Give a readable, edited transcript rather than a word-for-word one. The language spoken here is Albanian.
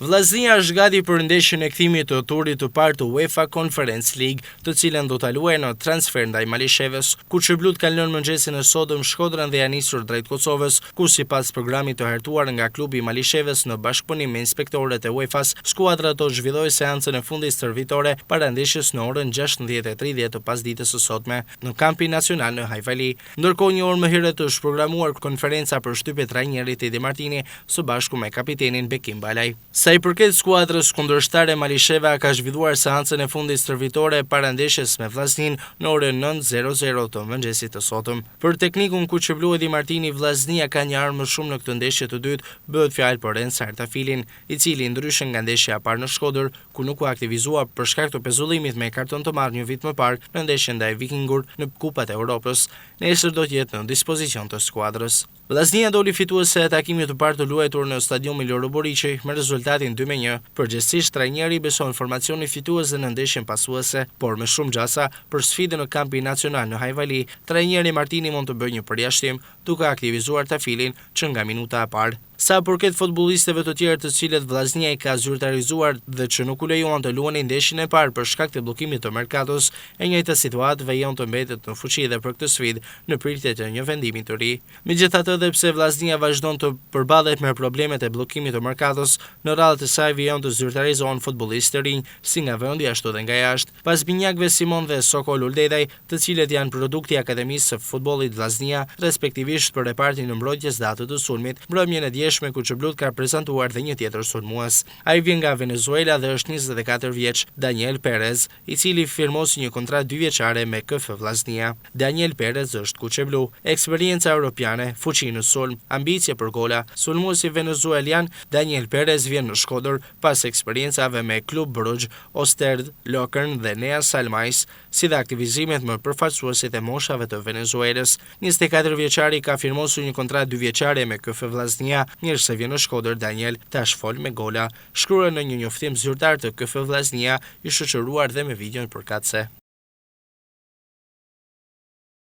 Vllaznia është gati për ndeshjen e kthimit të turit të parë të UEFA Conference League, të cilën do ta luajë në transfer ndaj Malishevës. Kuçeblut kanë lënë mëngjesin e sotëm Shkodrën dhe janë nisur drejt Kosovës, ku sipas programit të hartuar nga klubi i Malishevës në bashkëpunim me inspektorët e UEFA-s, skuadra do zhvillojë seancën e fundit stërvitore para ndeshjes në orën 16:30 të pasditës së sotme në kampin nacional në Hajfali. Ndërkohë, një orë më herët është programuar konferenca për shtypje trajnerit Edi Martini së bashku me kapitenin Bekim Balaj. Sa i përket skuadrës kundërshtare, Malisheva ka zhvilluar seancën e fundit stërvitore para ndeshjes me Vllaznin në orën 9:00 të mëngjesit të sotëm. Për teknikun Kuçeblu Edi Martini, Vllaznia ka një armë më shumë në këtë ndeshje të dytë, bëhet fjalë për Ensa Artafilin, i cili ndryshe nga ndeshja e parë në Shkodër, ku nuk u aktivizua për shkak të pezullimit me karton të marrë një vit më parë në ndeshjen ndaj Vikingur në Kupat e Europës, nesër do të jetë në dispozicion të skuadrës. Vllaznia doli fituese e takimit të parë të luajtur në stadiumin Loro Boriçi me rezultatin 2-1. Përgjithsisht, trajneri beson formacionin fitues në ndeshjen pasuese, por me shumë gjasa për sfidën në kampin nacional në Hajfali, trajneri Martini mund të bëjë një përjashtim duke aktivizuar Tafilin që nga minuta e parë. Sa përket futbollistëve të tjerë të cilët Vllaznia i ka zyrtarizuar dhe që nuk u lejuan të luanin ndeshjen e parë për shkak të bllokimit të merkatos, e njëjta situatë vjen të mbetet në fuqi edhe për këtë sfidë në pritje të një vendimi të ri. Megjithatë, edhe pse Vllaznia vazhdon të përballet me problemet e bllokimit të merkatos, në radhët e saj vjen të zyrtarizohen futbollistë të rinj, si nga vendi ashtu dhe nga jashtë, pas binjakëve Simon dhe Sokol Uldedaj, të cilët janë produkti i Akademisë së Futbollit Vllaznia, respektivisht për repartin e mbrojtjes datë të sulmit. Mbrëmjen e me Kuçeblut ka prezantuar dhe një tjetër sulmues. Ai vjen nga Venezuela dhe është 24 vjeç, Daniel Perez, i cili firmosi një kontratë 2 vjeçare me KF Vllaznia. Daniel Perez është Kuçeblu, eksperjenca europiane, fuqi në sulm, ambicie për gola. Sulmuesi venezuelian Daniel Perez vjen në Shkodër pas eksperiencave me Klub Brugj, Osterd, Lokern dhe Nea Salmais, si dhe aktivizimet më përfaqësuesit e moshave të Venezuelës. 24 vjeçari ka firmosur një kontratë 2 vjeçare me KF Vllaznia. Mirë se vjen në Shkodër, Daniel tash fol me gola, shkruar në një njoftim zyrtar të KF Vllaznia, i shoqëruar dhe me videon përkatëse.